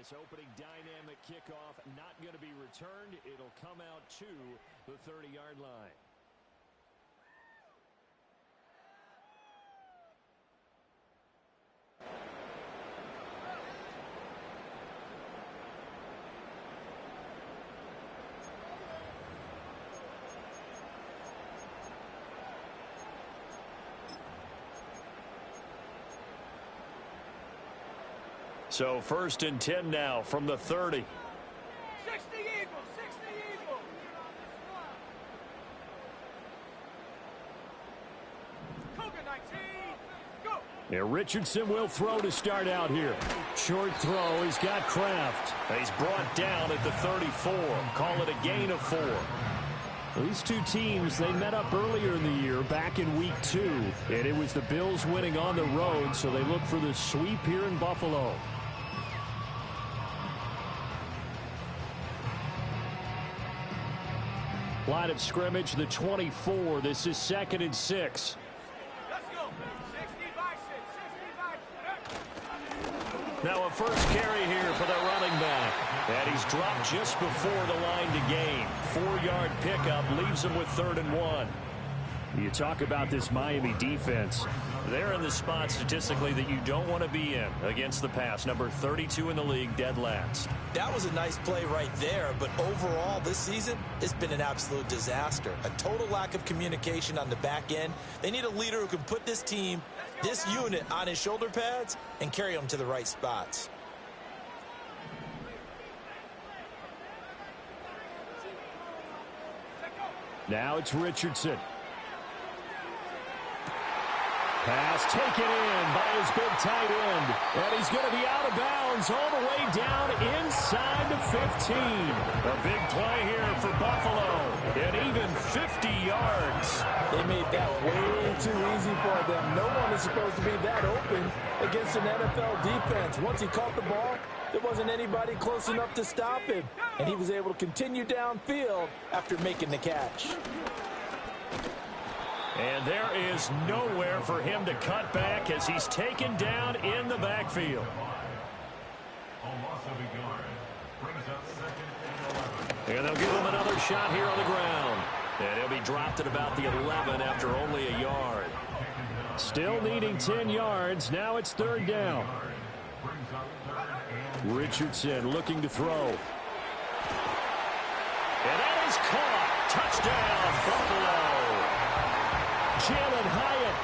This opening dynamic kickoff not going to be returned. It'll come out to the 30-yard line. So 1st and 10 now from the 30. 60 Eagles, 60 Eagles. Cougar 19, go. Yeah, Richardson will throw to start out here. Short throw, he's got Kraft. He's brought down at the 34. Call it a gain of 4. These two teams, they met up earlier in the year, back in week 2. And it was the Bills winning on the road, so they look for the sweep here in Buffalo. Line of scrimmage, the 24. This is 2nd and 6. Let's go. 60 by 6, 60 by... Now a first carry here for the running back. And he's dropped just before the line to gain. 4-yard pickup leaves him with 3rd and 1. You talk about this Miami defense. They're in the spot statistically that you don't want to be in against the pass. Number 32 in the league, dead last. That was a nice play right there, but overall this season, it's been an absolute disaster. A total lack of communication on the back end. They need a leader who can put this team, this unit, on his shoulder pads and carry them to the right spots. Now it's Richardson. Pass taken in by his big tight end. And he's going to be out of bounds all the way down inside the 15. A big play here for Buffalo. And even 50 yards. They made that way too easy for them. No one is supposed to be that open against an NFL defense. Once he caught the ball, there wasn't anybody close enough to stop him. And he was able to continue downfield after making the catch. And there is nowhere for him to cut back as he's taken down in the backfield. And they'll give him another shot here on the ground. And he'll be dropped at about the 11 after only a yard. Still needing 10 yards. Now it's 3rd down. Richardson looking to throw. And that is caught. Touchdown, Buffalo. Jalen Hyatt,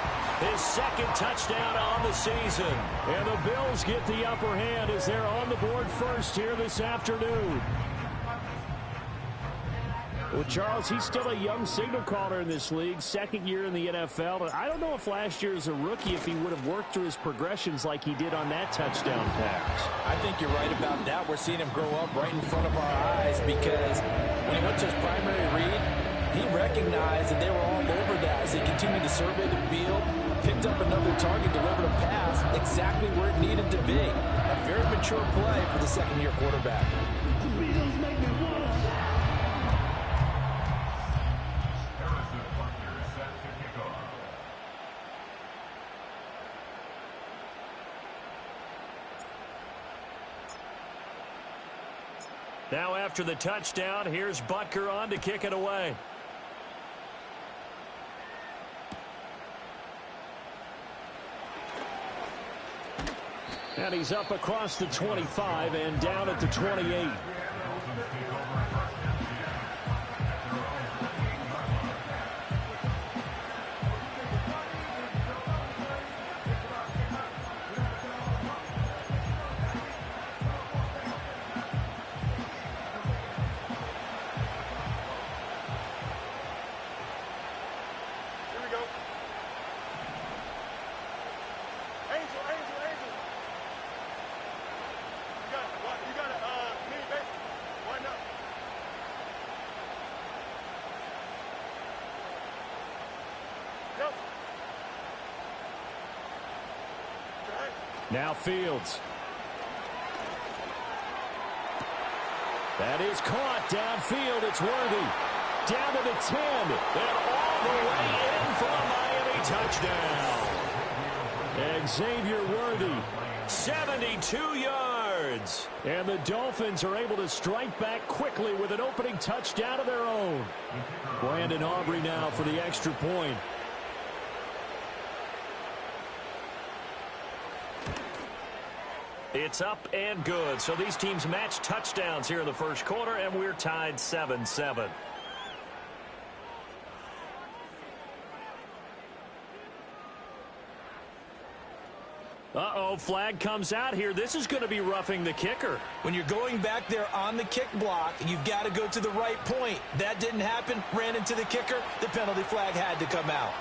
his 2nd touchdown on the season. And the Bills get the upper hand as they're on the board first here this afternoon. Well, Charles, he's still a young signal caller in this league, 2nd year in the NFL. But I don't know if last year as a rookie, if he would have worked through his progressions like he did on that touchdown pass. I think you're right about that. We're seeing him grow up right in front of our eyes because when he went to his primary read, he recognized that they were all over that as he continued to survey the field, picked up another target, delivered a pass exactly where it needed to be. A very mature play for the 2nd-year quarterback. Now after the touchdown, here's Butker on to kick it away. And he's up across the 25 and down at the 28. Now Fields. That is caught downfield. It's Worthy. Down to the 10. And all the way in for a Miami touchdown. Xavier Worthy, 72 yards. yards. And the Dolphins are able to strike back quickly with an opening touchdown of their own. Brandon Aubrey now for the extra point. It's up and good. So these teams match touchdowns here in the first quarter, and we're tied 7-7. Uh-oh, flag comes out here. This is going to be roughing the kicker. When you're going back there on the kick block, you've got to go to the right point. That didn't happen. Ran into the kicker. The penalty flag had to come out.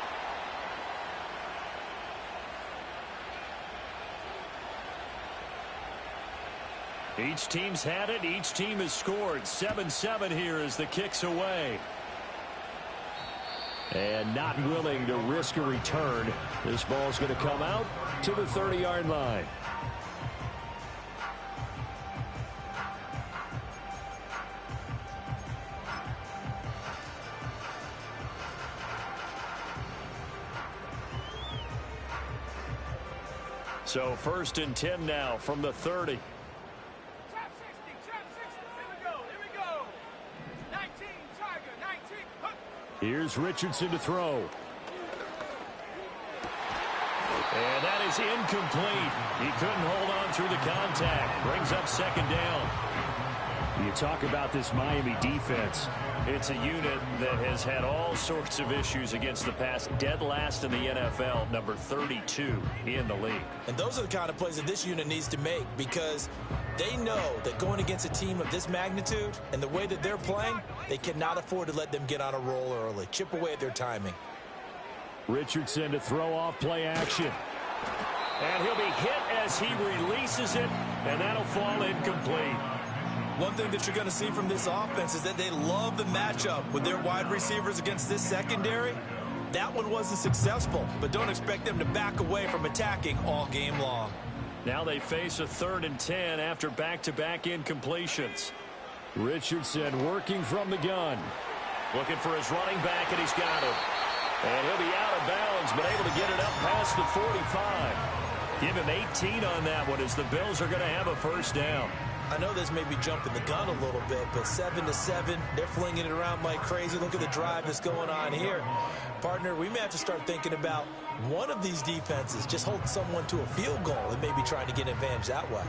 Each team's had it. Each team has scored. 7-7 here as the kick's away. And not willing to risk a return. This ball's going to come out to the 30-yard line. So 1st and 10 now from the 30. Trap 60, trap 60. Here we go. 19, Tiger, 19. Hook. Here's Richardson to throw. And that is incomplete. He couldn't hold on through the contact. Brings up 2nd down. You talk about this Miami defense. It's a unit that has had all sorts of issues against the pass. Dead last in the NFL, number 32 in the league. And those are the kind of plays that this unit needs to make, because they know that going against a team of this magnitude and the way that they're playing, they cannot afford to let them get on a roll early. Chip away at their timing. Richardson to throw off play action. And he'll be hit as he releases it, and that'll fall incomplete. One thing that you're going to see from this offense is that they love the matchup with their wide receivers against this secondary. That one wasn't successful, but don't expect them to back away from attacking all game long. Now they face a 3rd and 10 after back-to-back incompletions. Richardson working from the gun. Looking for his running back, and he's got him. And he'll be out of bounds, but able to get it up past the 45. Give him 18 on that one as the Bills are going to have a 1st down. I know this may be jumping the gun a little bit, but 7-7, they're flinging it around like crazy. Look at the drive that's going on here. Partner, we may have to start thinking about one of these defenses just holding someone to a field goal and maybe trying to get an advantage that way.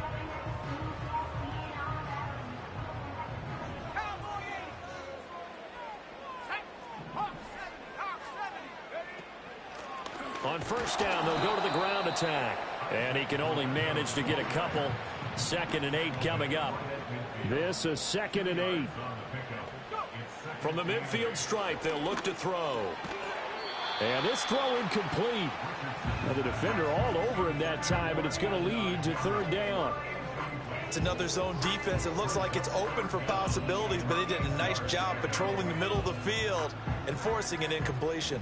On 1st down, they'll go to the ground attack. And he can only manage to get a couple. 2nd and 8 coming up. This is 2nd and 8. From the midfield stripe, they'll look to throw. And this throw incomplete. Now the defender all over him that time, and it's going to lead to 3rd down. It's another zone defense. It looks like it's open for possibilities, but they did a nice job patrolling the middle of the field and forcing an incompletion.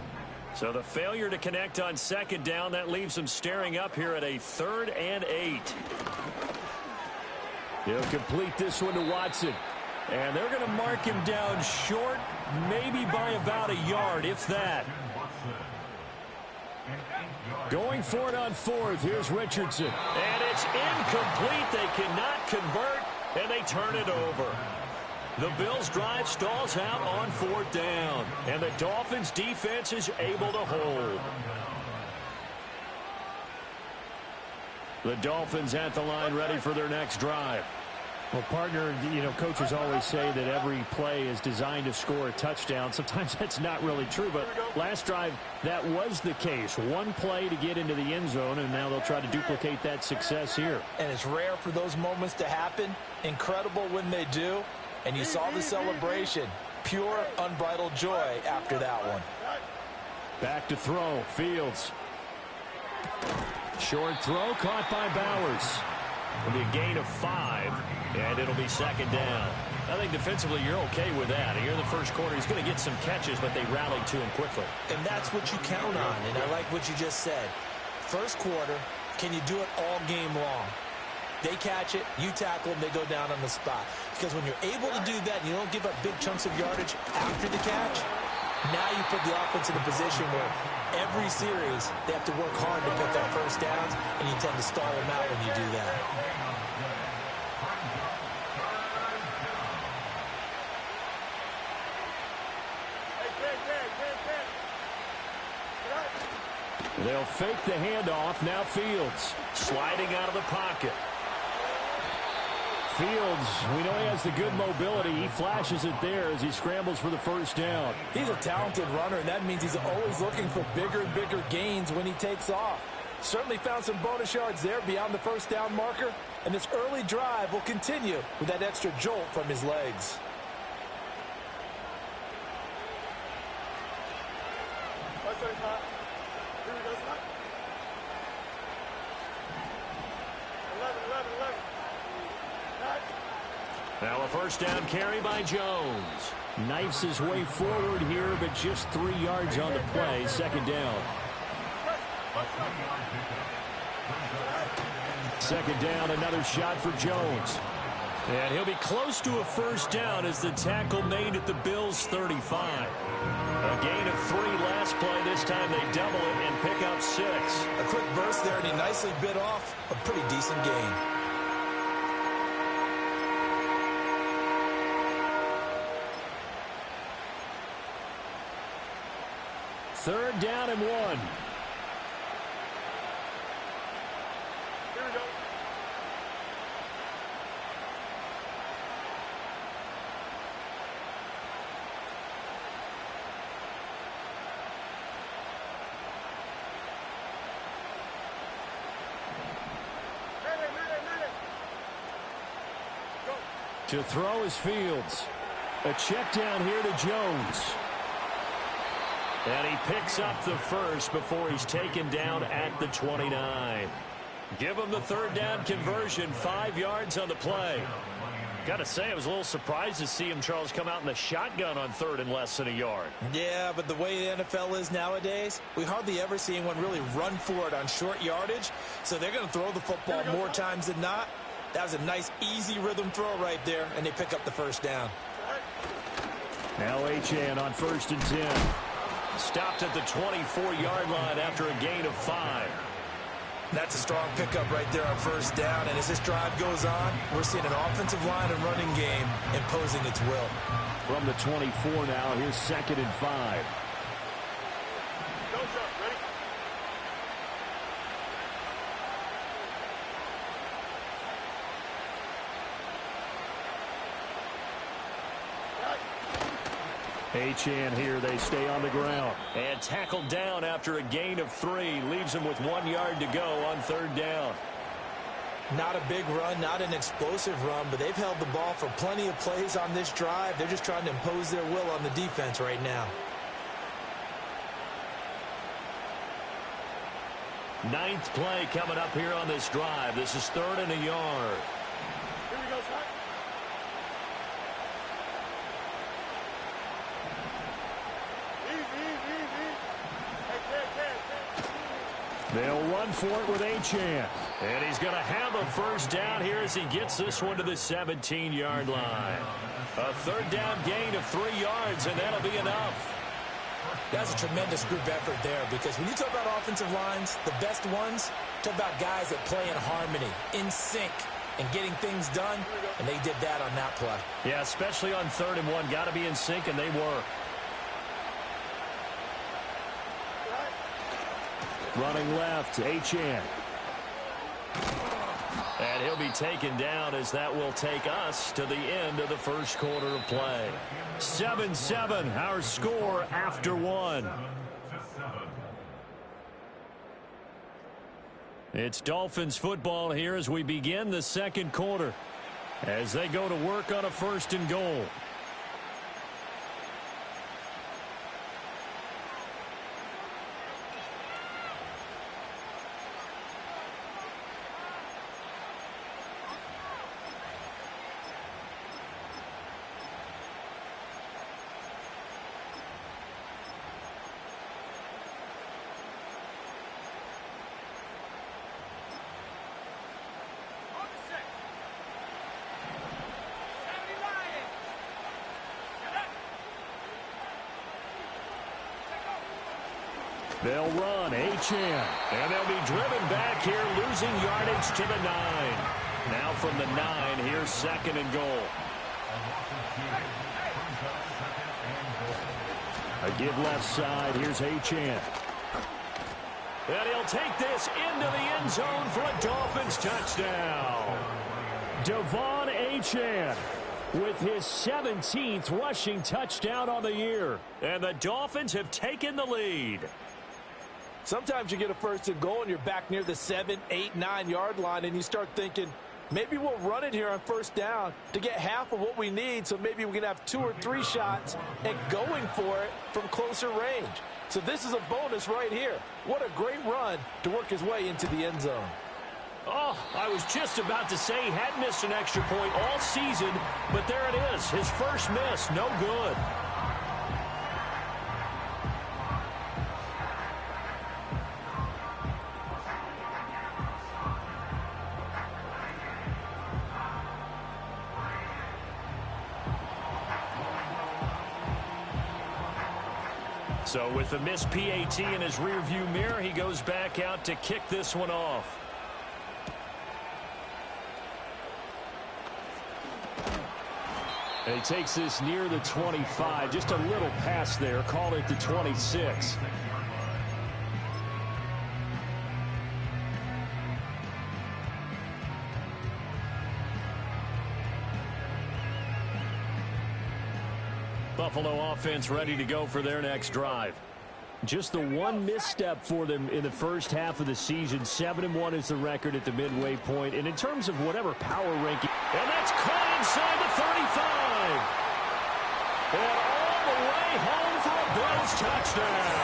So the failure to connect on 2nd down, that leaves them staring up here at a 3rd and 8. He'll complete this one to Watson. And they're going to mark him down short, maybe by about a yard, if that. Going for it on 4th. Here's Richardson. And it's incomplete. They cannot convert, and they turn it over. The Bills' drive stalls out on 4th down, and the Dolphins' defense is able to hold. The Dolphins at the line, ready for their next drive. Well, partner, you know, coaches always say that every play is designed to score a touchdown. Sometimes that's not really true, but last drive, that was the case. One play to get into the end zone, and now they'll try to duplicate that success here. And it's rare for those moments to happen. Incredible when they do. And you saw the celebration. Pure, unbridled joy after that one. Back to throw. Fields. Short throw caught by Bowers. It'll be a gain of 5, and it'll be 2nd down. I think defensively you're okay with that. Here in the first quarter, he's going to get some catches, but they rallied to him quickly. And that's what you count on, and I like what you just said. First quarter, can you do it all game long? They catch it, you tackle them, they go down on the spot. Because when you're able to do that and you don't give up big chunks of yardage after the catch, now you put the offense in a position where every series they have to work hard to pick up 1st downs, and you tend to stall them out when you do that. They'll fake the handoff. Now Fields sliding out of the pocket. Fields, we know he has the good mobility. He flashes it there as he scrambles for the first down. He's a talented runner, and that means he's always looking for bigger and bigger gains when he takes off. Certainly found some bonus yards there beyond the first down marker, and this early drive will continue with that extra jolt from his legs. Now a first down carry by Jones. Knifes his way forward here, but just 3 yards on the play. Second down. Second down, another shot for Jones. And he'll be close to a first down as the tackle made at the Bills' 35. A gain of 3 last play. This time they double it and pick up 6. A quick burst there, and he nicely bit off a pretty decent gain. Third down and 1. Here we go. To throw is Fields. A check down here to Jones. And he picks up the first before he's taken down at the 29. Give him the third down conversion, 5 yards on the play. Got to say, I was a little surprised to see him, Charles, come out in the shotgun on third and less than a yard. Yeah, but the way the NFL is nowadays, we hardly ever see anyone really run for it on short yardage. So they're going to throw the football more times than not. That was a nice, easy rhythm throw right there, and they pick up the first down. Now Achane on 1st and 10. Stopped at the 24-yard line after a gain of 5. That's a strong pickup right there on first down. And as this drive goes on, we're seeing an offensive line and running game imposing its will. From the 24 now, here's 2nd and 5. Don't jump. Ready? Achane here, they stay on the ground. And tackled down after a gain of 3. Leaves him with 1 yard to go on third down. Not a big run, not an explosive run, but they've held the ball for plenty of plays on this drive. They're just trying to impose their will on the defense right now. 9th play coming up here on this drive. This is 3rd and a yard. Here we go, son. They'll run for it with Achane. And he's going to have a first down here as he gets this one to the 17-yard line. A third down gain of 3 yards, and that'll be enough. That's a tremendous group effort there, because when you talk about offensive lines, the best ones, talk about guys that play in harmony, in sync, and getting things done, and they did that on that play. Yeah, especially on 3rd and 1. Got to be in sync, and they were. Running left, Achane. And he'll be taken down as that will take us to the end of the first quarter of play. 7-7, our score after 1. It's Dolphins football here as we begin the second quarter, as they go to work on a 1st and goal. They'll run, Achane, and they'll be driven back here, losing yardage to the 9. Now from the 9, here's 2nd and goal. A give left side. Here's Achane. And he'll take this into the end zone for a Dolphins touchdown. Devon Achane with his 17th rushing touchdown on the year. And the Dolphins have taken the lead. Sometimes you get a 1st and goal and you're back near the 7, 8, 9-yard line and you start thinking, maybe we'll run it here on 1st down to get half of what we need, so maybe we can have 2 or 3 shots and going for it from closer range. So this is a bonus right here. What a great run to work his way into the end zone. Oh, I was just about to say he hadn't missed an extra point all season, but there it is. His first miss, no good. So with the missed PAT in his rearview mirror, he goes back out to kick this one off. And he takes this near the 25. Just a little pass there. Call it the 26. Buffalo offense ready to go for their next drive. Just the one misstep for them in the first half of the season. 7-1 is the record at the midway point. And in terms of whatever power ranking, and that's caught inside the 35. And all the way home for a Bills touchdown.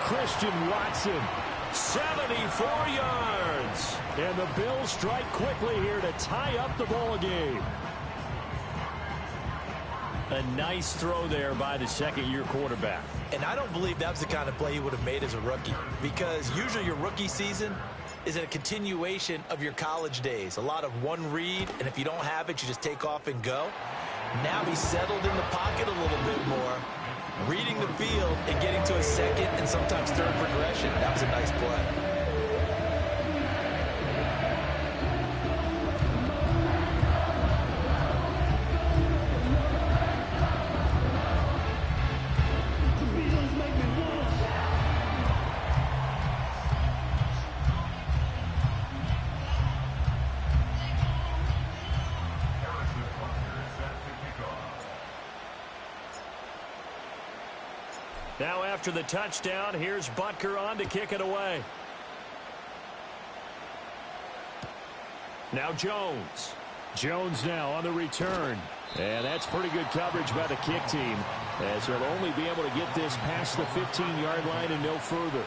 Christian Watson, 74 yards. And the Bills strike quickly here to tie up the ball game. A nice throw there by the second-year quarterback. And I don't believe that was the kind of play he would have made as a rookie, because usually your rookie season is a continuation of your college days. A lot of one read, and if you don't have it, you just take off and go. Now he's settled in the pocket a little bit more, reading the field and getting to a second and sometimes third progression. That was a nice play. Now after the touchdown, here's Butker on to kick it away. Now Jones. Jones now on the return. And that's pretty good coverage by the kick team, as he'll only be able to get this past the 15-yard line and no further.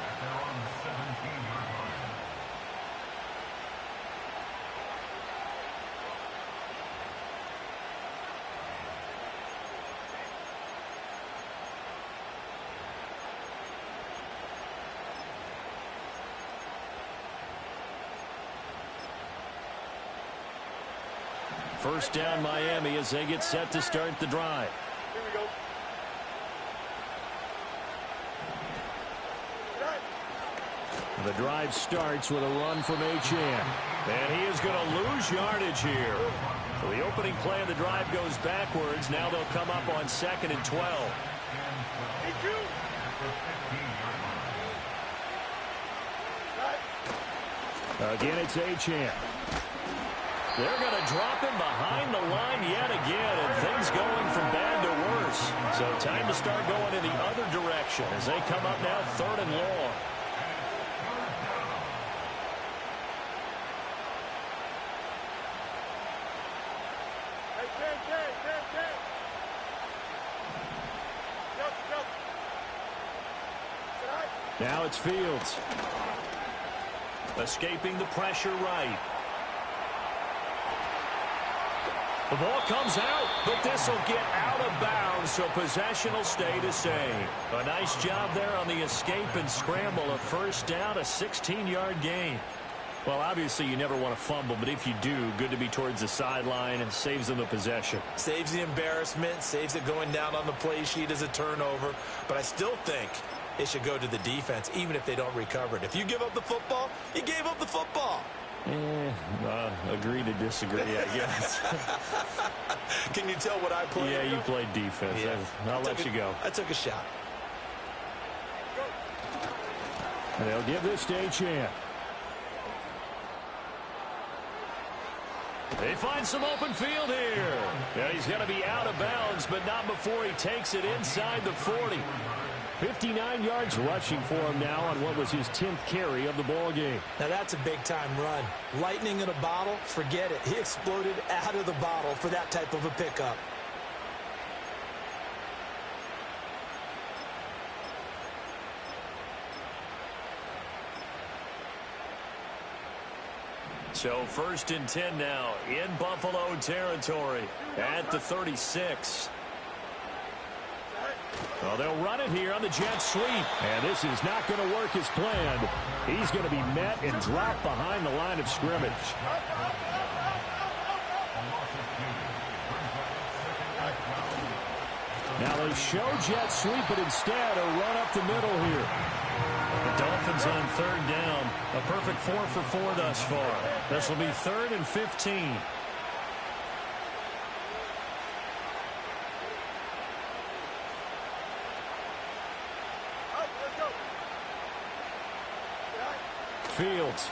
First down Miami as they get set to start the drive. Here we go. The drive starts with a run from Achane. And he is going to lose yardage here. So the opening play of the drive goes backwards. Now they'll come up on 2nd and 12. Again, it's Achane. They're going to drop him behind the line yet again, and things going from bad to worse. So time to start going in the other direction as they come up now 3rd and long. Now it's Fields. Escaping the pressure right. The ball comes out, but this will get out of bounds, so possession will stay the same. A nice job there on the escape and scramble. A first down, a 16-yard gain. Well, obviously you never want to fumble, but if you do, good to be towards the sideline and saves them the possession. Saves the embarrassment, saves it going down on the play sheet as a turnover. But I still think it should go to the defense, even if they don't recover it. If you give up the football, you gave up the football. Agree to disagree, I guess. Can you tell what I played? Yeah, you played defense. Yeah. I'll let you go. I took a shot. And they'll give this to Achane. They find some open field here. Yeah, he's going to be out of bounds, but not before he takes it inside the 40. 59 yards rushing for him now on what was his 10th carry of the ball game. Now that's a big-time run. Lightning in a bottle, forget it. He exploded out of the bottle for that type of a pickup. So 1st and 10 now in Buffalo territory at the 36. Well, they'll run it here on the jet sweep. And this is not going to work as planned. He's going to be met and dropped behind the line of scrimmage. Now they show jet sweep, but instead a run up the middle here. The Dolphins on 3rd down. A perfect 4 for 4 thus far. This will be 3rd and 15. Fields.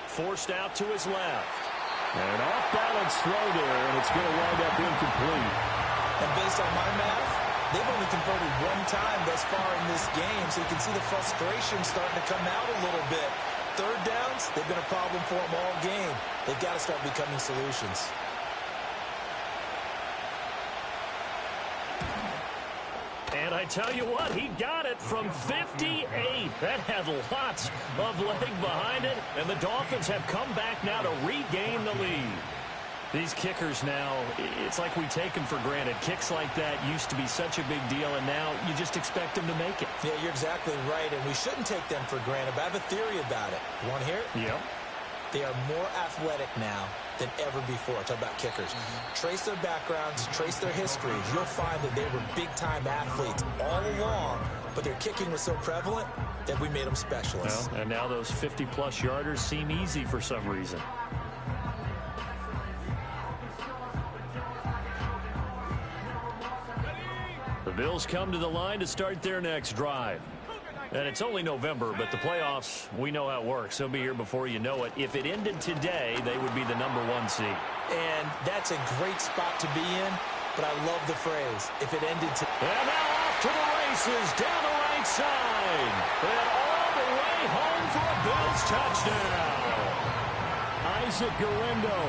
Forced out to his left. And off-balance throw there, and it's going to wind up incomplete. And based on my math, they've only converted 1 time thus far in this game, so you can see the frustration starting to come out a little bit. 3rd downs, they've been a problem for them all game. They've got to start becoming solutions. And I tell you what, he got it from 58. That had lots of leg behind it, and the Dolphins have come back now to regain the lead. These kickers now, it's like we take them for granted. Kicks like that used to be such a big deal, and now you just expect them to make it. Yeah, you're exactly right, and we shouldn't take them for granted, but I have a theory about it. You want to hear it? Yep. They are more athletic now than ever before. Talk about kickers. Trace their backgrounds, trace their histories. You'll find that they were big-time athletes all along, but their kicking was so prevalent that we made them specialists. Well, and now those 50-plus yarders seem easy for some reason. The Bills come to the line to start their next drive. And it's only November, but the playoffs, we know how it works. They'll be here before you know it. If it ended today, they would be the #1 seed. And that's a great spot to be in, but I love the phrase, if it ended today. And now off to the races, down the right side. And all the way home for a Bills touchdown. Isaac Guerrero.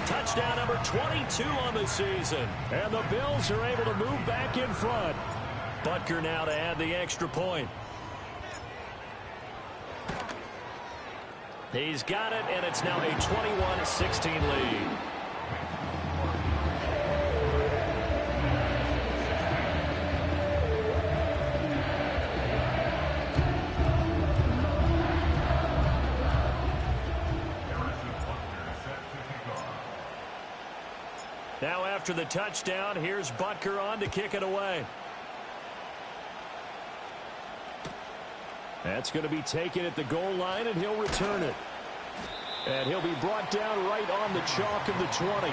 Touchdown number 22 on the season. And the Bills are able to move back in front. Butker now to add the extra point. He's got it, and it's now a 21-16 lead. Now after the touchdown, here's Butker on to kick it away. That's going to be taken at the goal line, and he'll return it. And he'll be brought down right on the chalk of the 20.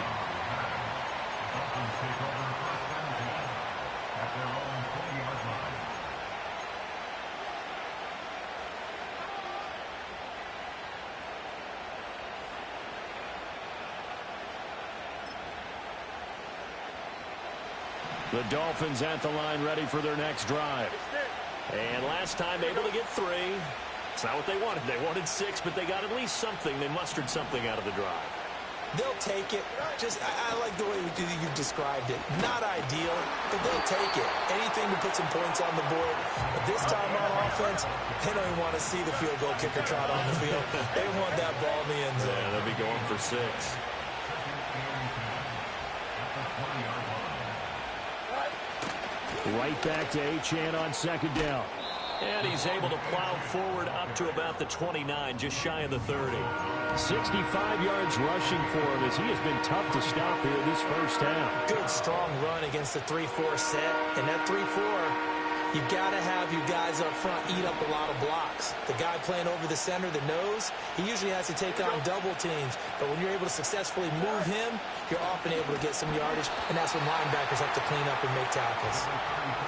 The Dolphins at the line ready for their next drive. And last time able to get 3. It's not what they wanted. They wanted 6, but they got at least something. They mustered something out of the drive. They'll take it. I like the way you described it. Not ideal, but they'll take it. Anything to put some points on the board. But this time on offense, they don't even want to see the field goal kicker trot on the field. They want that ball in the end zone. Yeah, they'll be going for 6. Right back to Achane on 2nd down. And he's able to plow forward up to about the 29, just shy of the 30. 65 yards rushing for him as he has been tough to stop here this first half. Good, strong run against the 3-4 set. And that 3-4, You got to have you guys up front eat up a lot of blocks. The guy playing over the center, the nose, he usually has to take on double teams. But when you're able to successfully move him, you're often able to get some yardage, and that's when linebackers have to clean up and make tackles.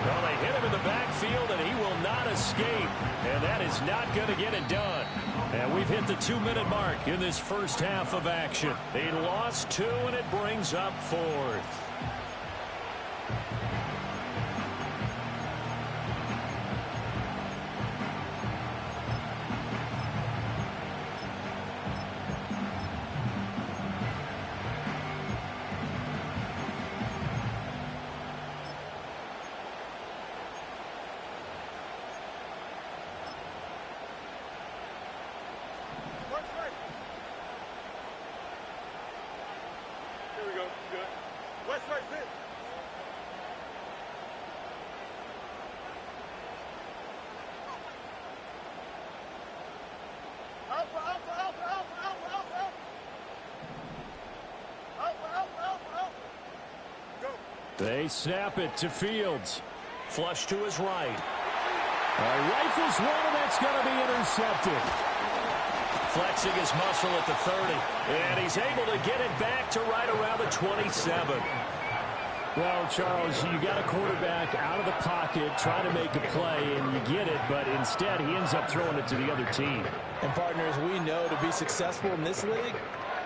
Well, they hit him in the backfield, and he will not escape. And that is not going to get it done. And we've hit the 2-minute mark in this first half of action. They lost 2, and it brings up 4th. They snap it to Fields. Flush to his right. Rifles one, and that's going to be intercepted. Flexing his muscle at the 30. And he's able to get it back to right around the 27. Well, Charles, you got a quarterback out of the pocket trying to make a play, and you get it, but instead he ends up throwing it to the other team. And partners, we know to be successful in this league,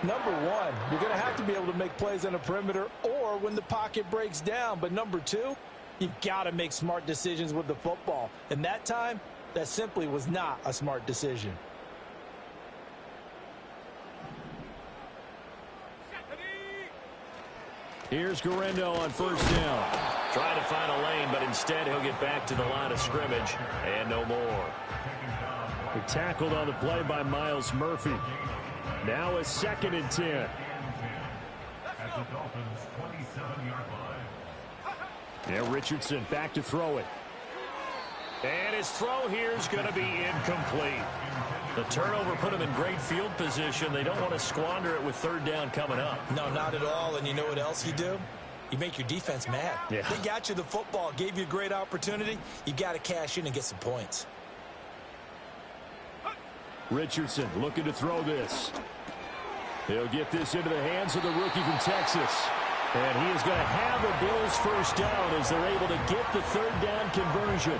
number one, you're going to have to be able to make plays on the perimeter or when the pocket breaks down. But number two, you've got to make smart decisions with the football. And that time, that simply was not a smart decision. Here's Garendo on first down. Trying to find a lane, but instead he'll get back to the line of scrimmage and no more. They're tackled on the play by Miles Murphy. Now a 2nd and 10. At the Dolphins' 27-yard line. Yeah, Richardson back to throw it. And his throw here is going to be incomplete. The turnover put him in great field position. They don't want to squander it with 3rd down coming up. No, not at all. And you know what else you do? You make your defense mad. Yeah. They got you the football, gave you a great opportunity. You got to cash in and get some points. Richardson looking to throw this. He'll get this into the hands of the rookie from Texas. And he is going to have the Bills first down as they're able to get the 3rd down conversion.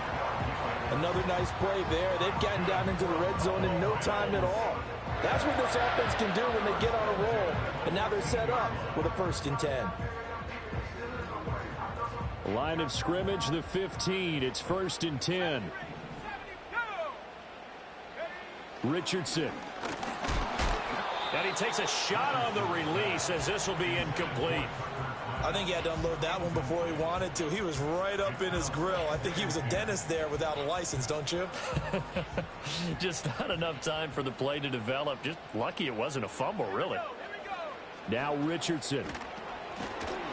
Another nice play there. They've gotten down into the red zone in no time at all. That's what this offense can do when they get on a roll. And now they're set up with a 1st and 10. Line of scrimmage, the 15. It's 1st and 10. Richardson. And he takes a shot on the release as this will be incomplete. I think he had to unload that one before he wanted to. He was right up in his grill. I think he was a dentist there without a license, don't you? Just not enough time for the play to develop. Just lucky it wasn't a fumble, really. Now Richardson.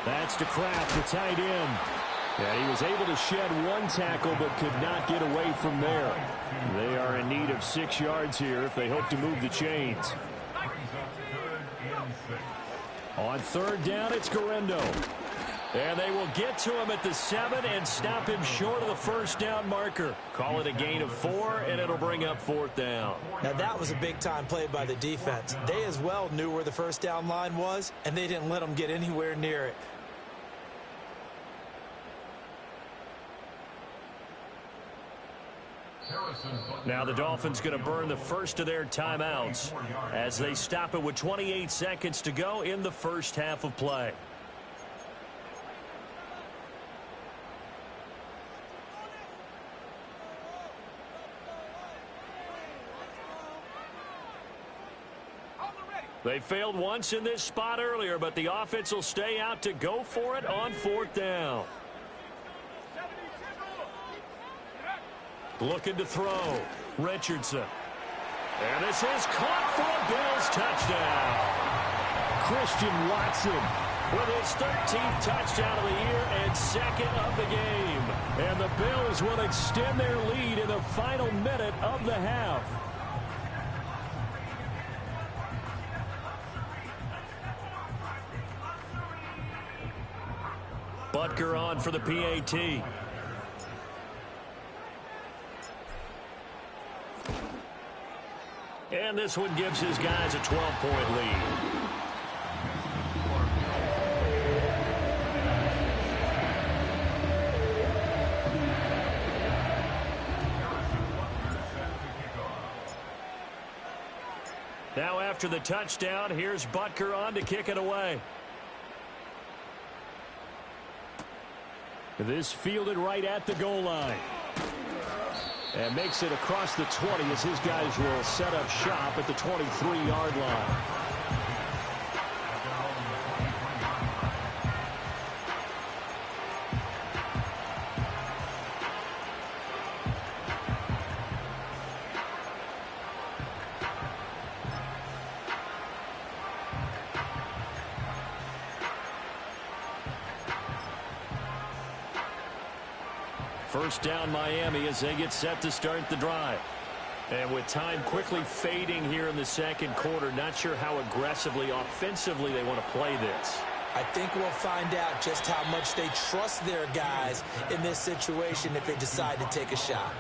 That's to Kraft, the tight end. And he was able to shed 1 tackle but could not get away from there. They are in need of 6 yards here if they hope to move the chains. On 3rd down, it's Garendo. And they will get to him at the 7 and stop him short of the 1st down marker. Call it a gain of 4, and it'll bring up 4th down. Now, that was a big-time play by the defense. They as well knew where the 1st down line was, and they didn't let them get anywhere near it. Now the Dolphins going to burn the first of their timeouts as they stop it with 28 seconds to go in the first half of play. They failed once in this spot earlier, but the offense will stay out to go for it on 4th down. Looking to throw. Richardson. And this is caught for a Bills touchdown. Christian Watson with his 13th touchdown of the year and 2nd of the game. And the Bills will extend their lead in the final minute of the half. Butker on for the PAT. And this one gives his guys a 12-point lead. Now after the touchdown, here's Butker on to kick it away. This fielded right at the goal line. And makes it across the 20 as his guys will set up shop at the 23-yard line. First down Miami as they get set to start the drive. And with time quickly fading here in the second quarter, not sure how aggressively, offensively they want to play this. I think we'll find out just how much they trust their guys in this situation if they decide to take a shot.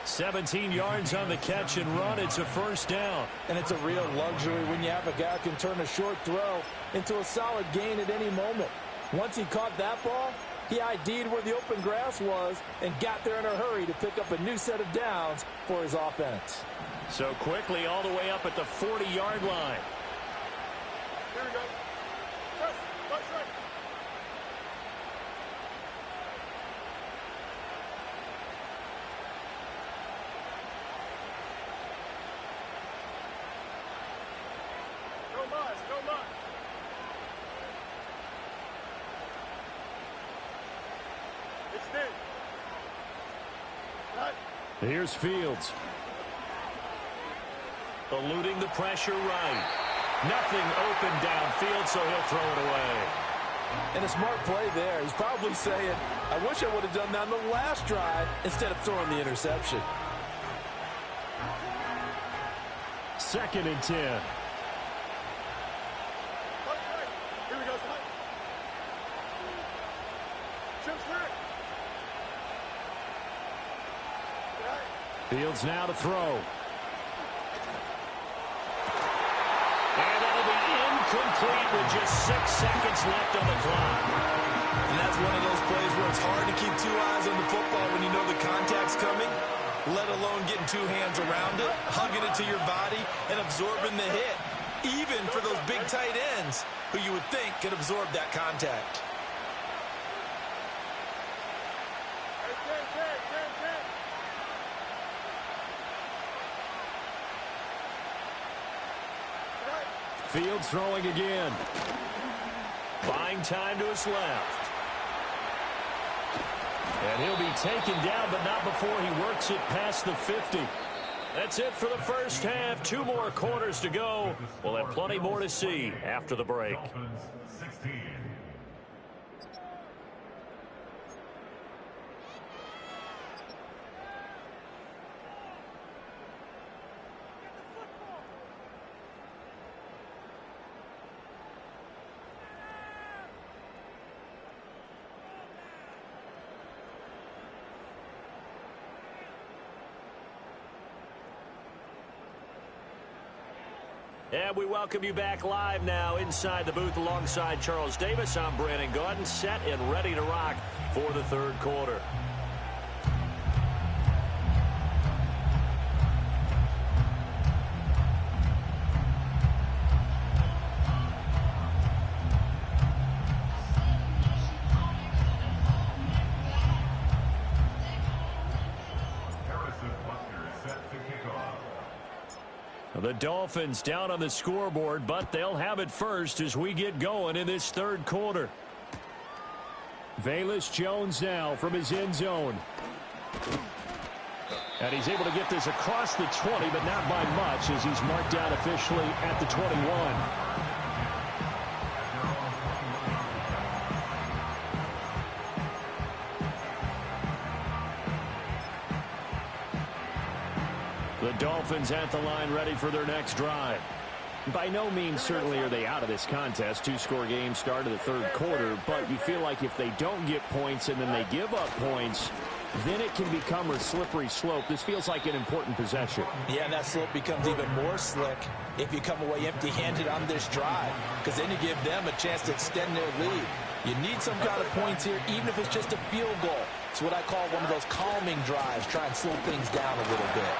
17 yards on the catch and run. It's a first down. And it's a real luxury when you have a guy who can turn a short throw into a solid gain at any moment. Once he caught that ball, he ID'd where the open grass was and got there in a hurry to pick up a new set of downs for his offense. So quickly all the way up at the 40-yard line. Here we go. Press. Watch right. Go Mars, go Mars. Here's Fields. Eluding the pressure right. Nothing open downfield, so he'll throw it away. And a smart play there. He's probably saying, I wish I would have done that on the last drive instead of throwing the interception. 2nd and 10. Here we go. Trips back. Fields now to throw. And that'll be incomplete with just 6 seconds left on the clock. And that's one of those plays where it's hard to keep 2 eyes on the football when you know the contact's coming, let alone getting 2 hands around it, hugging it to your body, and absorbing the hit, even for those big tight ends who you would think could absorb that contact. Fields throwing again. Buying time to his left. And he'll be taken down, but not before he works it past the 50. That's it for the first half. 2 more quarters to go. We'll have plenty more to see after the break. Dolphins 16. And we welcome you back live now inside the booth alongside Charles Davis. I'm Brandon Gaudin, set and ready to rock for the third quarter. The Dolphins down on the scoreboard, but they'll have it first as we get going in this third quarter. Velus Jones now from his end zone. And he's able to get this across the 20, but not by much as he's marked down officially at the 21. The Dolphins at the line ready for their next drive. By no means certainly are they out of this contest. 2-score game start of the third quarter, but you feel like if they don't get points and then they give up points, then it can become a slippery slope. This feels like an important possession. Yeah, and that slope becomes even more slick if you come away empty-handed on this drive, because then you give them a chance to extend their lead. You need some kind of points here, even if it's just a field goal. It's what I call one of those calming drives. Try and slow things down a little bit.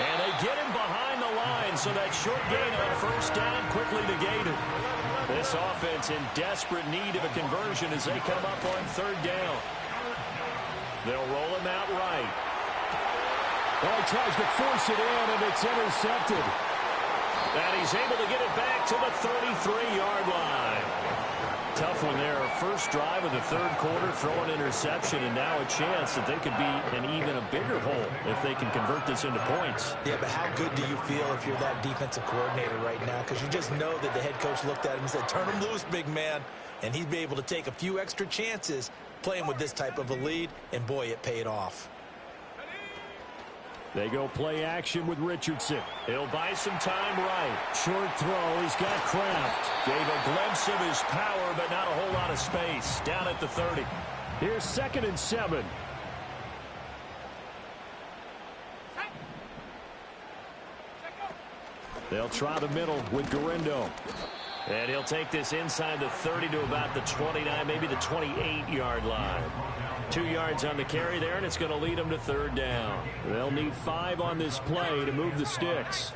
And they get him behind the line, so that short gain on first down quickly negated. This offense in desperate need of a conversion as they come up on third down. They'll roll him out right. Well, he tries to force it in, and it's intercepted. And he's able to get it back to the 33-yard line. Tough one there. First drive of the third quarter, throw an interception, and now a chance that they could be in even a bigger hole if they can convert this into points. Yeah, but how good do you feel if you're that defensive coordinator right now? Because you just know that the head coach looked at him and said, turn him loose, big man. And he'd be able to take a few extra chances playing with this type of a lead, and boy, it paid off. They go play action with Richardson. He'll buy some time right. Short throw. He's got Kraft. Gave a glimpse of his power, but not a whole lot of space. Down at the 30. Here's 2nd and 7. They'll try the middle with Garindo. And he'll take this inside the 30 to about the 29, maybe the 28-yard line. 2 yards on the carry there, and it's going to lead them to third down. They'll need 5 on this play to move the sticks.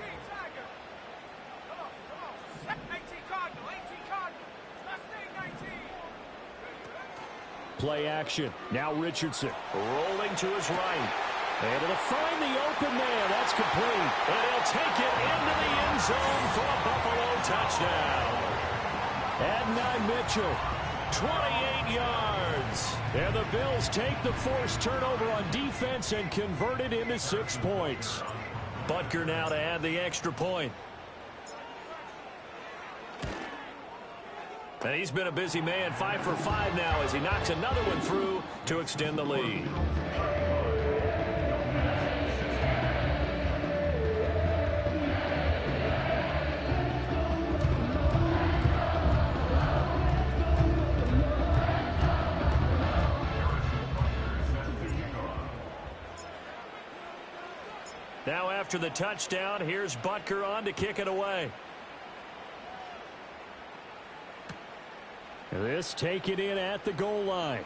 Play action. Now Richardson rolling to his right. Able to find the open man. That's complete. And he'll take it into the end zone for a Buffalo touchdown. Adonai Mitchell, 28 yards. And the Bills take the forced turnover on defense and convert it into 6 points. Butker now to add the extra point. And he's been a busy man, 5 for 5 now as he knocks another one through to extend the lead. Now after the touchdown, here's Butker on to kick it away. This taken in at the goal line.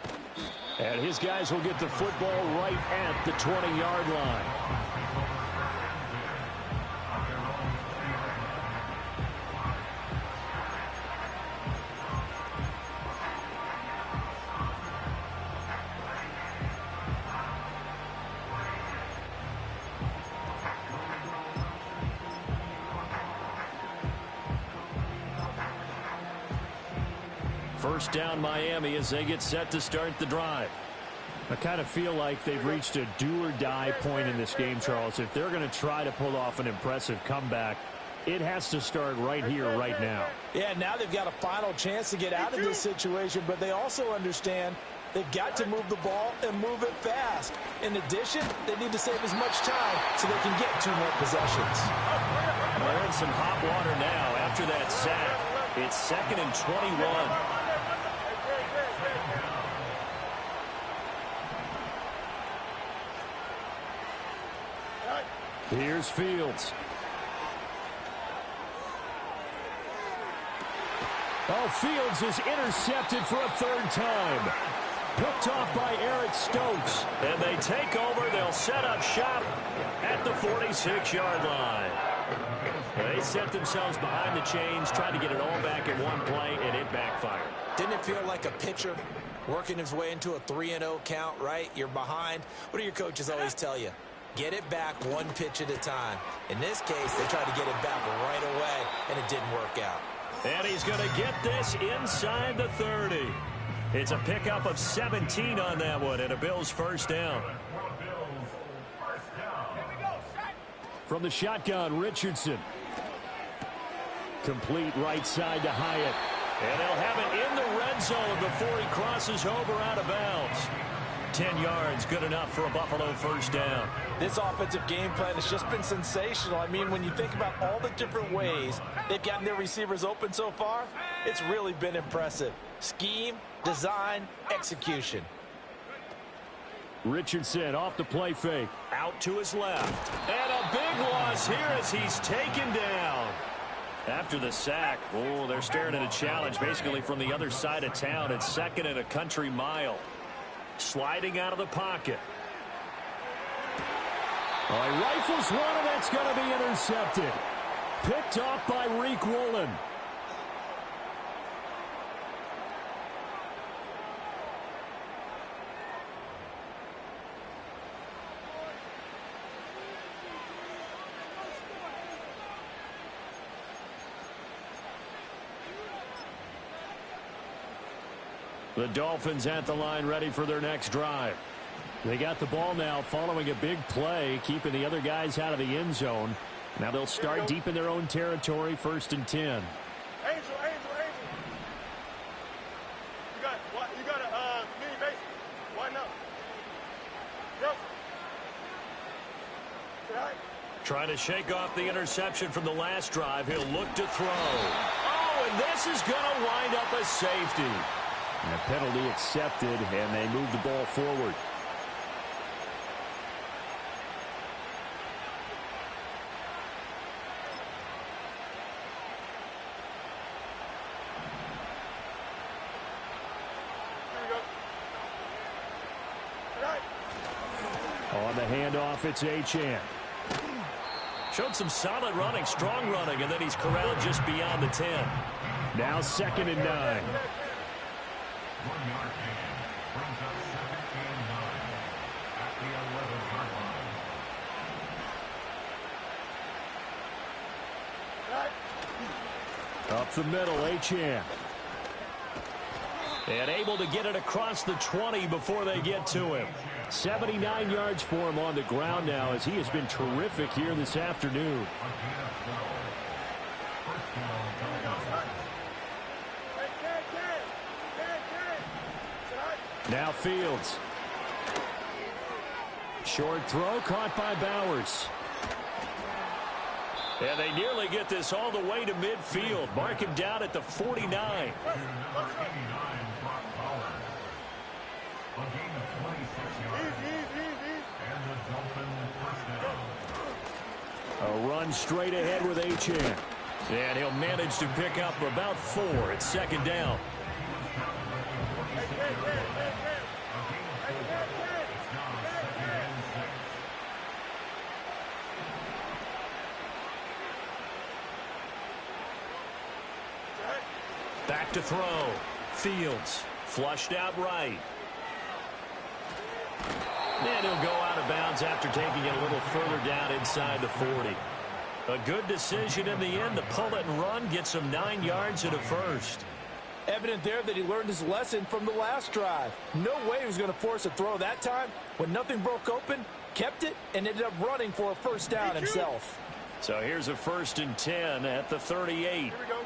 And his guys will get the football right at the 20-yard line. First down Miami as they get set to start the drive. I kind of feel like they've reached a do-or-die point in this game, Charles. If they're going to try to pull off an impressive comeback, it has to start right here, right now. Yeah, now they've got a final chance to get out of this situation, but they also understand they've got to move the ball and move it fast. In addition, they need to save as much time so they can get 2 more possessions. They're in some hot water now after that sack. It's 2nd and 21. Here's Fields. Oh, Fields is intercepted for a 3rd time. Picked off by Eric Stokes. And they take over. They'll set up shop at the 46-yard line. They set themselves behind the chains, trying to get it all back in one play, and it backfired. Didn't it feel like a pitcher working his way into a 3-0 count, right? You're behind. What do your coaches always tell you? Get it back 1 pitch at a time. In this case, they tried to get it back right away, and it didn't work out. And he's going to get this inside the 30. It's a pickup of 17 on that one, and a Bills first down. From the shotgun, Richardson. Complete right side to Hyatt. And they'll have it in the red zone before he crosses over out of bounds. 10 yards, good enough for a Buffalo first down. This offensive game plan has just been sensational. I mean, when you think about all the different ways they've gotten their receivers open so far, it's really been impressive. Scheme, design, execution. Richardson off the play fake. Out to his left. And a big loss here as he's taken down. After the sack, oh, they're staring at a challenge basically from the other side of town. It's second and a country mile. Sliding out of the pocket. Oh, he rifles one, and that's going to be intercepted. Picked off by Reek Woolen. The Dolphins at the line ready for their next drive. They got the ball now following a big play, keeping the other guys out of the end zone. Now they'll start deep in their own territory, 1st and 10. Angel. You got a mini base. Why not? Yep. Trying to shake off the interception from the last drive. He'll look to throw. Oh, and this is going to wind up a safety. And a penalty accepted, and they move the ball forward. On the handoff, it's Achane. Showed some solid running, strong running, and then he's corralled just beyond the 10. Now 2nd and 9. 1-yard gain. Brings up 2nd and 9 at the 11-yard line. Up the middle, Achane. And able to get it across the 20 before they get to him. 79 yards for him on the ground now as he has been terrific here this afternoon. Now Fields. Short throw caught by Bowers. And they nearly get this all the way to midfield. Mark him down at the 49. A run straight ahead with Achane. And he'll manage to pick up about 4 at 2nd down. Back to throw. Fields flushed out right. And he'll go out of bounds after taking it a little further down inside the 40. A good decision in the end to pull it and run, get some 9 yards and a first. Evident there that he learned his lesson from the last drive. No way he was going to force a throw that time. When nothing broke open, kept it, and ended up running for a first down himself. So here's a 1st and 10 at the 38. Here we go.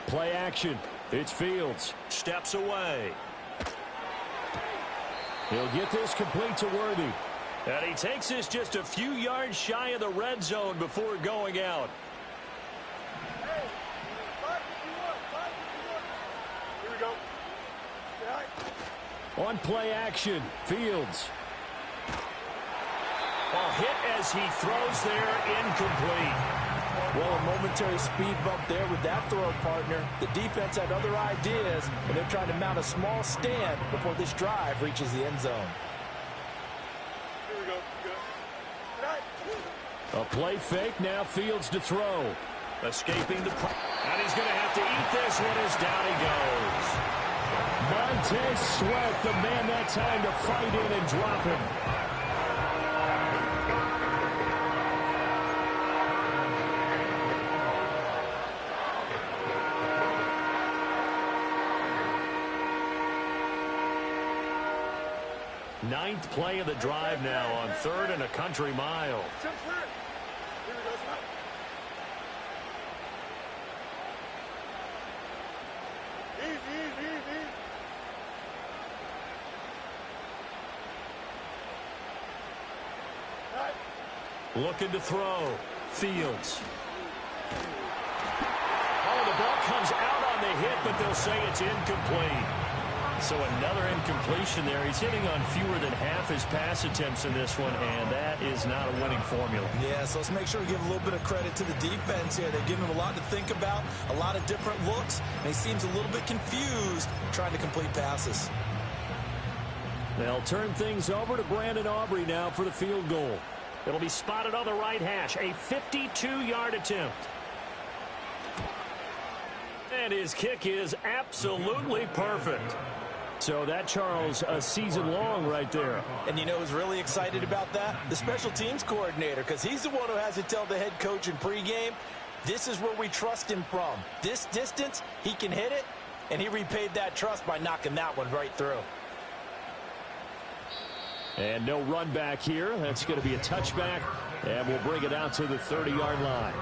Play action. It's Fields. Steps away. He'll get this complete to Worthy. And he takes this just a few yards shy of the red zone before going out. Here we go. On play action, Fields. A hit as he throws there, incomplete. Well, a momentary speed bump there with that throw partner. The defense had other ideas, and they're trying to mount a small stand before this drive reaches the end zone. Here we go. Good. A play fake, now Fields to throw. Escaping the... And he's going to have to eat this one as down he goes. Montez Sweat, the man that time to fight in and drop him. Ninth play of the drive now on 3rd and a country mile. Here we go. Easy. Looking to throw. Fields. Oh, the ball comes out on the hit, but they'll say it's incomplete. So another incompletion there. He's hitting on fewer than half his pass attempts in this one, and that is not a winning formula. Yeah, so let's make sure we give a little bit of credit to the defense here. They've given him a lot to think about, a lot of different looks, and he seems a little bit confused trying to complete passes. They'll turn things over to Brandon Aubrey now for the field goal. It'll be spotted on the right hash, a 52-yard attempt. And his kick is absolutely perfect. So that, Charles, a season long right there. And you know who's really excited about that? The special teams coordinator, because he's the one who has to tell the head coach in pregame, this is where we trust him from. This distance, he can hit it, and he repaid that trust by knocking that one right through. And no run back here. That's going to be a touchback, and we'll bring it out to the 30-yard line.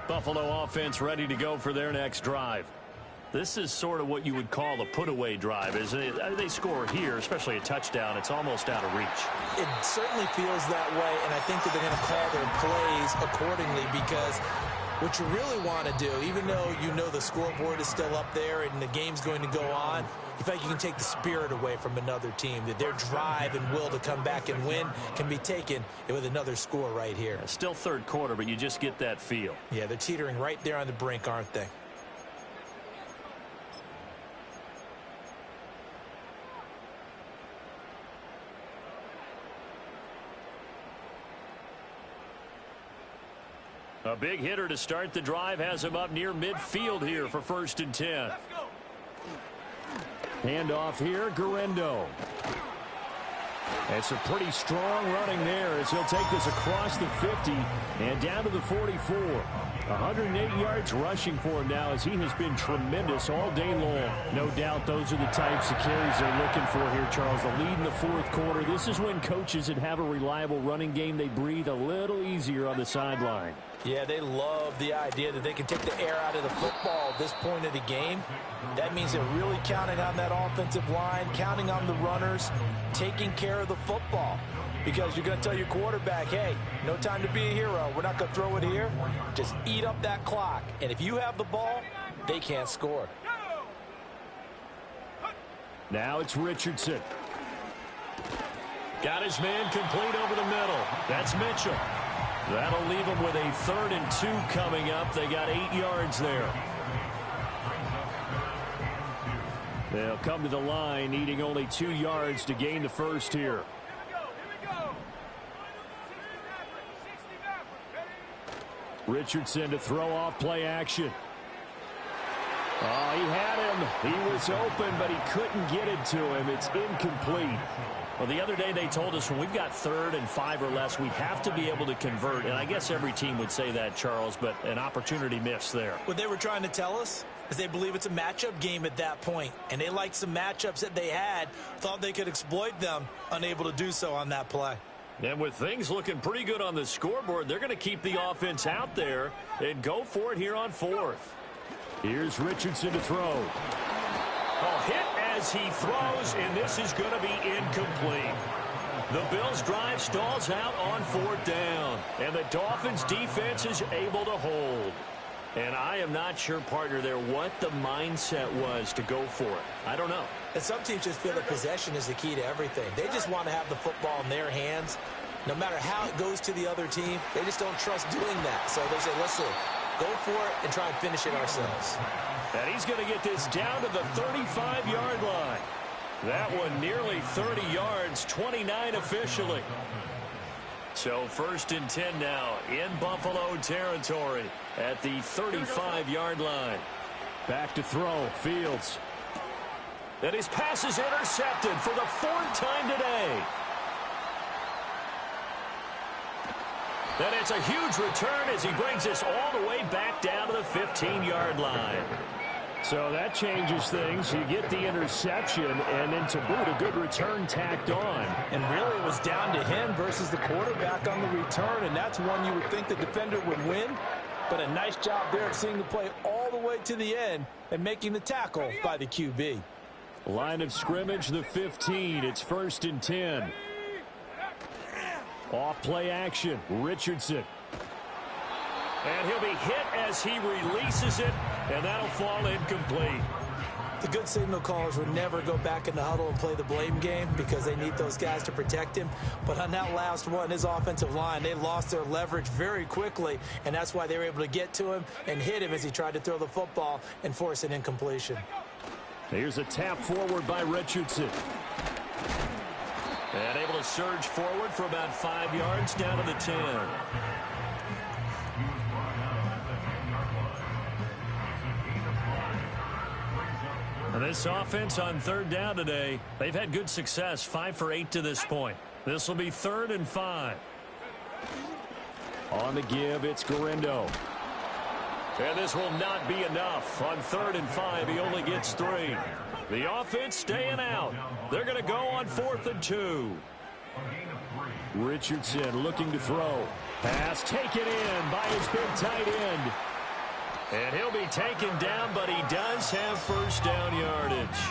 Buffalo offense ready to go for their next drive. This is sort of what you would call a put-away drive, isn't it? They score here, especially a touchdown. It's almost out of reach. It certainly feels that way, and I think that they're going to call their plays accordingly, because what you really want to do, even though you know the scoreboard is still up there and the game's going to go on, you feel like you can take the spirit away from another team, that their drive and will to come back and win can be taken with another score right here. Still third quarter, but you just get that feel. Yeah, they're teetering right there on the brink, aren't they? A big hitter to start the drive has him up near midfield here for 1st and 10. Handoff here, Guerrero. It's a pretty strong running there as he'll take this across the 50 and down to the 44. 108 yards rushing for him now as he has been tremendous all day long. No doubt those are the types of carries they're looking for here, Charles. The lead in the fourth quarter. This is when coaches that have a reliable running game, they breathe a little easier on the sideline. Yeah, they love the idea that they can take the air out of the football at this point of the game. That means they're really counting on that offensive line, counting on the runners, taking care of the football. Because you're going to tell your quarterback, hey, no time to be a hero. We're not going to throw it here. Just eat up that clock. And if you have the ball, they can't score. Now it's Richardson. Got his man complete over the middle. That's Mitchell. That'll leave them with a 3rd and 2 coming up. They got 8 yards there. They'll come to the line, needing only 2 yards to gain the first here. Richardson to throw off play action. Oh, he had him. He was open, but he couldn't get it to him. It's incomplete. Well, the other day they told us when we've got 3rd and 5 or less, we have to be able to convert. And I guess every team would say that, Charles, but an opportunity missed there. What they were trying to tell us is they believe it's a matchup game at that point. And they liked some matchups that they had, thought they could exploit them, unable to do so on that play. And with things looking pretty good on the scoreboard, they're going to keep the offense out there and go for it here on 4th. Here's Richardson to throw. Oh, hit as he throws, and this is going to be incomplete. The Bills' drive stalls out on 4th down, and the Dolphins' defense is able to hold. And I am not sure, partner, there what the mindset was to go for it. I don't know. And some teams just feel that possession is the key to everything. They just want to have the football in their hands. No matter how it goes to the other team, they just don't trust doing that. So they say, listen, go for it and try and finish it ourselves. And he's going to get this down to the 35-yard line. That one nearly 30 yards, 29 officially. So 1st and 10 now in Buffalo territory at the 35-yard line. Back to throw, Fields. And his pass is intercepted for the 4th time today. And it's a huge return as he brings this all the way back down to the 15-yard line. So that changes things. You get the interception, and then to boot, a good return tacked on. And really, it was down to him versus the quarterback on the return, and that's one you would think the defender would win. But a nice job there of seeing the play all the way to the end and making the tackle by the QB. Line of scrimmage, the 15. It's 1st and 10. Off play action. Richardson. And he'll be hit as he releases it, and that'll fall incomplete. The good signal callers would never go back in the huddle and play the blame game because they need those guys to protect him. But on that last one, his offensive line, they lost their leverage very quickly, and that's why they were able to get to him and hit him as he tried to throw the football and force an incompletion. Here's a tap forward by Richardson. And able to surge forward for about 5 yards down to the 10. And this offense on 3rd down today, they've had good success, 5 for 8 to this point. This will be 3rd and 5. On the give, it's Garindo. And this will not be enough. On 3rd and 5, he only gets 3. The offense staying out. They're going to go on 4th and 2. Richardson looking to throw. Pass taken in by his big tight end. And he'll be taken down, but he does have 1st down yardage.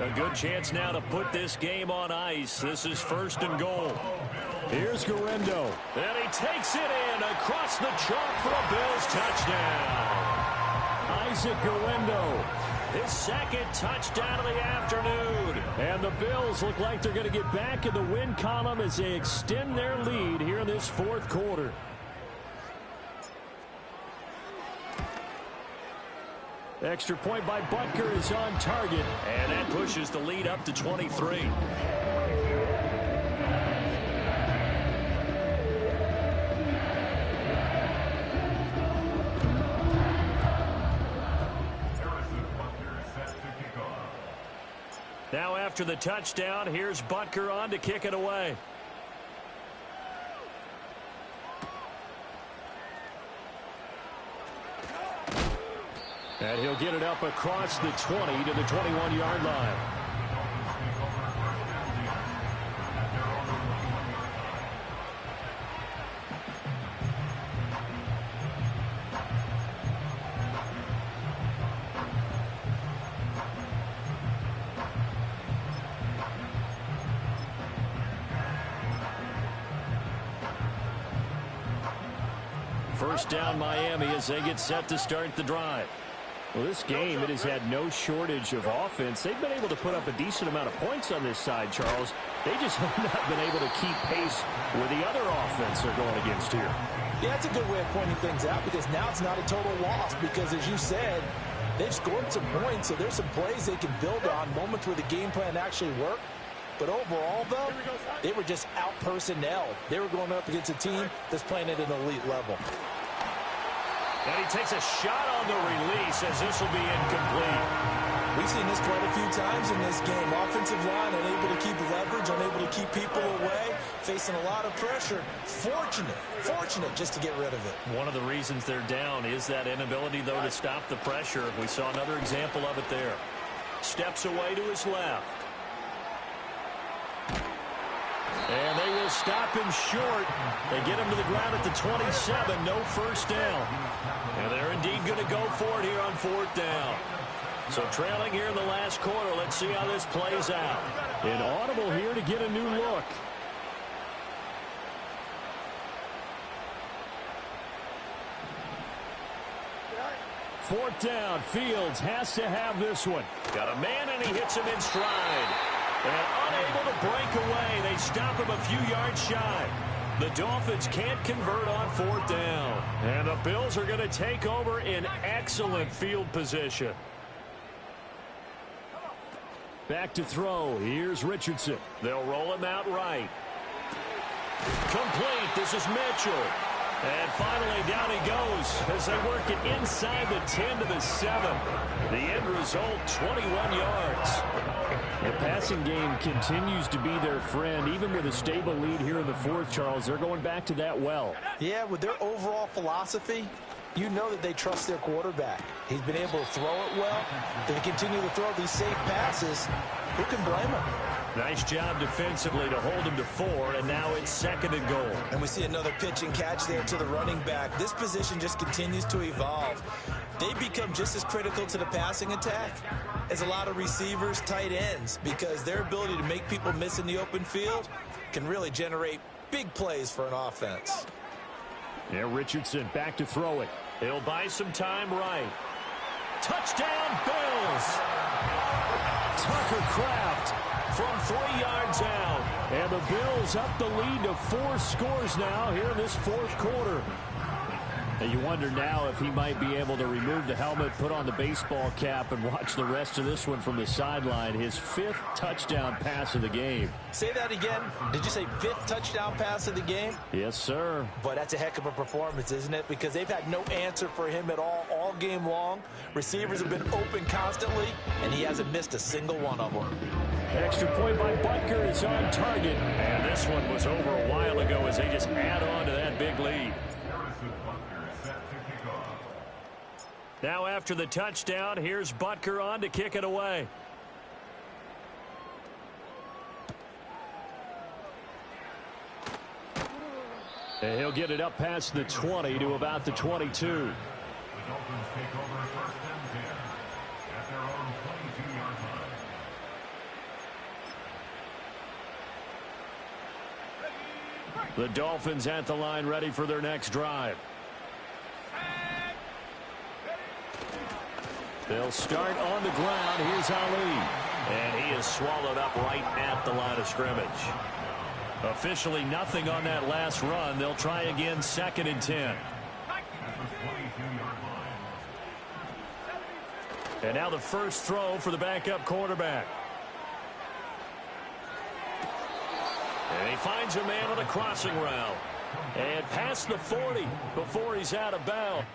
A good chance now to put this game on ice. This is 1st and goal. Here's Garindo. And he takes it in across the chalk for a Bills touchdown. Isaac Garindo. His 2nd touchdown of the afternoon. And the Bills look like they're going to get back in the win column as they extend their lead here in this 4th quarter. Extra point by Butker is on target. And that pushes the lead up to 23. Now after the touchdown, here's Butker on to kick it away. And he'll get it up across the 20 to the 21-yard line. First down Miami as they get set to start the drive. Well, this game, it has had no shortage of offense. They've been able to put up a decent amount of points on this side, Charles. They just have not been able to keep pace with the other offense they're going against here. Yeah, that's a good way of pointing things out because now it's not a total loss because, as you said, they've scored some points, so there's some plays they can build on, moments where the game plan actually worked. But overall, though, they were just out-personnel. They were going up against a team that's playing at an elite level. And he takes a shot on the release as this will be incomplete. We've seen this quite a few times in this game. Offensive line unable to keep leverage, unable to keep people away, facing a lot of pressure. Fortunate just to get rid of it. One of the reasons they're down is that inability, though, to stop the pressure. We saw another example of it there. Steps away to his left. And they will stop him short. They get him to the ground at the 27. No 1st down. And they're indeed going to go for it here on 4th down. So trailing here in the last quarter. Let's see how this plays out. An audible here to get a new look. Fourth down. Fields has to have this one. Got a man, and he hits him in stride. And unable to break away. They stop him a few yards shy. The Dolphins can't convert on 4th down. And the Bills are going to take over in excellent field position. Back to throw. Here's Richardson. They'll roll him out right. Complete. This is Mitchell. And finally, down he goes as they work it inside the 10 to the 7. The end result, 21 yards. The passing game continues to be their friend. Even with a stable lead here in the 4th, Charles, they're going back to that well. Yeah, with their overall philosophy, you know that they trust their quarterback. He's been able to throw it well. If they continue to throw these safe passes, who can blame him? Nice job defensively to hold him to 4, and now it's 2nd and goal. And we see another pitch and catch there to the running back. This position just continues to evolve. they become just as critical to the passing attack as a lot of receivers, tight ends, because their ability to make people miss in the open field can really generate big plays for an offense. Yeah, Richardson back to throw it. He'll buy some time right. Touchdown, Bills! Tucker Kraft From 3 yards out. And the Bills up the lead to 4 scores now here in this fourth quarter. And you wonder now if he might be able to remove the helmet, put on the baseball cap, and watch the rest of this one from the sideline. His 5th touchdown pass of the game. Say that again. Did you say 5th touchdown pass of the game? Yes, sir. But that's a heck of a performance, isn't it? Because they've had no answer for him at all game long. Receivers have been open constantly, and he hasn't missed a single one of them. Extra point by Butker is on target. And this one was over a while ago as they just add on to that big lead. Now after the touchdown, here's Butker on to kick it away. And he'll get it up past the 20 to about the 22. The Dolphins take over 1st and 10 at their own 22-yard line. The Dolphins at the line, ready for their next drive. They'll start on the ground. Here's Ali. And he is swallowed up right at the line of scrimmage. Officially nothing on that last run. They'll try again 2nd and 10. And now the first throw for the backup quarterback. And he finds a man on a crossing route. And past the 40 before he's out of bounds.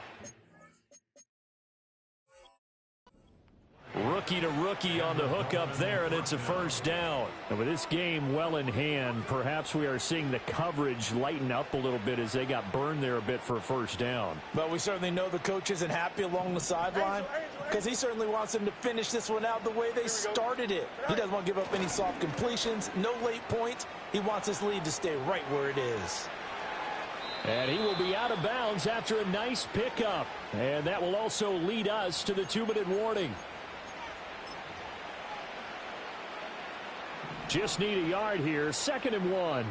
Rookie to rookie on the hook up there, and it's a first down. And with this game well in hand, perhaps we are seeing the coverage lighten up a little bit as they got burned there a bit for a first down. But we certainly know the coach isn't happy along the sideline because he certainly wants them to finish this one out the way they started it. He doesn't want to give up any soft completions, no late points. He wants this lead to stay right where it is. And he will be out of bounds after a nice pickup. And that will also lead us to the 2-minute warning. Just need a yard here. 2nd and 1.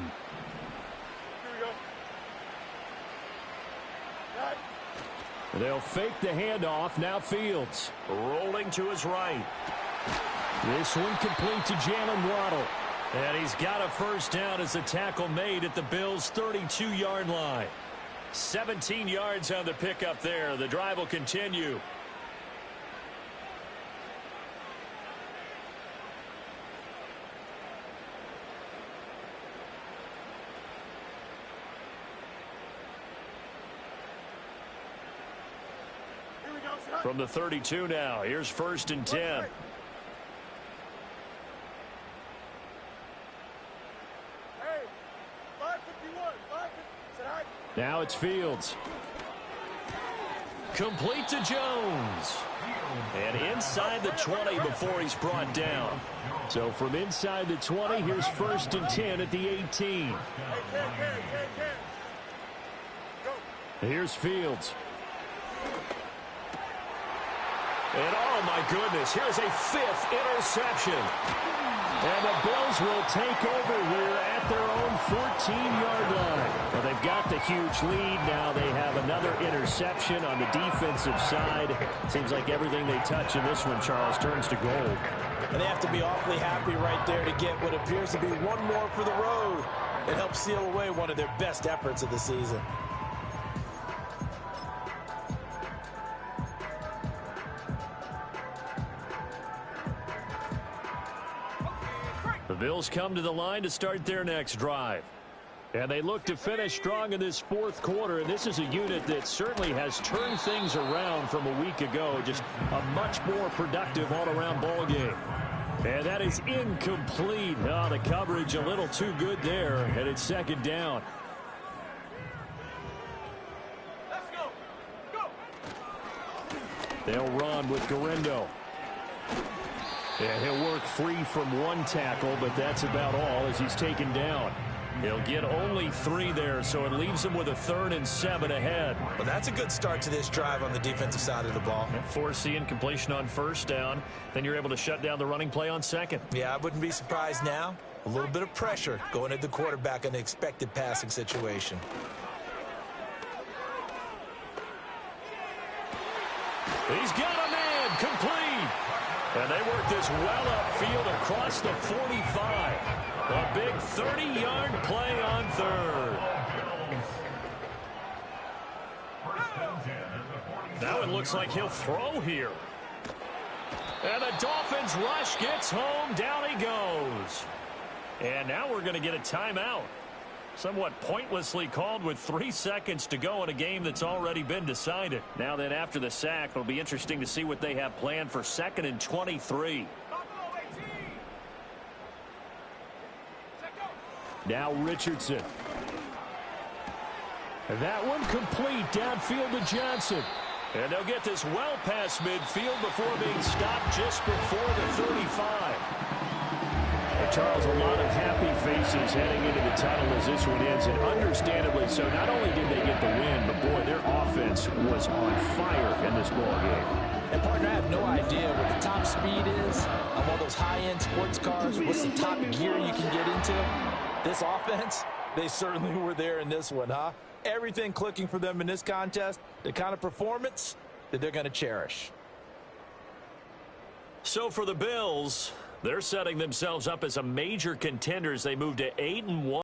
They'll fake the handoff. Now Fields. Rolling to his right. This one complete to Jalen Waddle. And he's got a first down as the tackle made at the Bills' 32-yard line. 17 yards on the pickup there. The drive will continue. From the 32 now, here's 1st and 10. Now it's Fields. Complete to Jones. And inside the 20 before he's brought down. So from inside the 20, here's 1st and 10 at the 18. Here's Fields. And oh my goodness, here's a 5th interception. And the Bills will take over here at their own 14-yard line. Well, they've got the huge lead. Now they have another interception on the defensive side. Seems like everything they touch in this one, Charles, turns to gold. And they have to be awfully happy right there to get what appears to be one more for the road. It helps seal away one of their best efforts of the season. The Bills come to the line to start their next drive. And they look to finish strong in this fourth quarter. And this is a unit that certainly has turned things around from a week ago. Just a much more productive all-around ball game. And that is incomplete. Oh, the coverage a little too good there. And it's 2nd down. Let's go. Go. They'll run with Garindo. And he'll work free from one tackle, but that's about all as he's taken down. He'll get only 3 there, so it leaves him with a 3rd and 7 ahead. Well, that's a good start to this drive on the defensive side of the ball. Forcing completion on 1st down. Then you're able to shut down the running play on 2nd. Yeah, I wouldn't be surprised now. A little bit of pressure going at the quarterback in an expected passing situation. He's got a man complete. And they work this well upfield across the 45. A big 30-yard play on 3rd. Now it looks like he'll throw here. And the Dolphins rush gets home. Down he goes. And now we're going to get a timeout. Somewhat pointlessly called with 3 seconds to go in a game that's already been decided. Now then, after the sack, it'll be interesting to see what they have planned for 2nd and 23. Now Richardson. That one complete downfield to Johnson. And they'll get this well past midfield before being stopped just before the 35. Charles, a lot of happy faces heading into the tunnel as this one ends, and understandably so. Not only did they get the win, but boy, their offense was on fire in this ball game. And partner, I have no idea what the top speed is on one of those high-end sports cars. What's the top gear you can get into? This offense, they certainly were there in this one, huh? Everything clicking for them in this contest, the kind of performance that they're going to cherish. So for the Bills, they're setting themselves up as a major contender as they move to 8-1.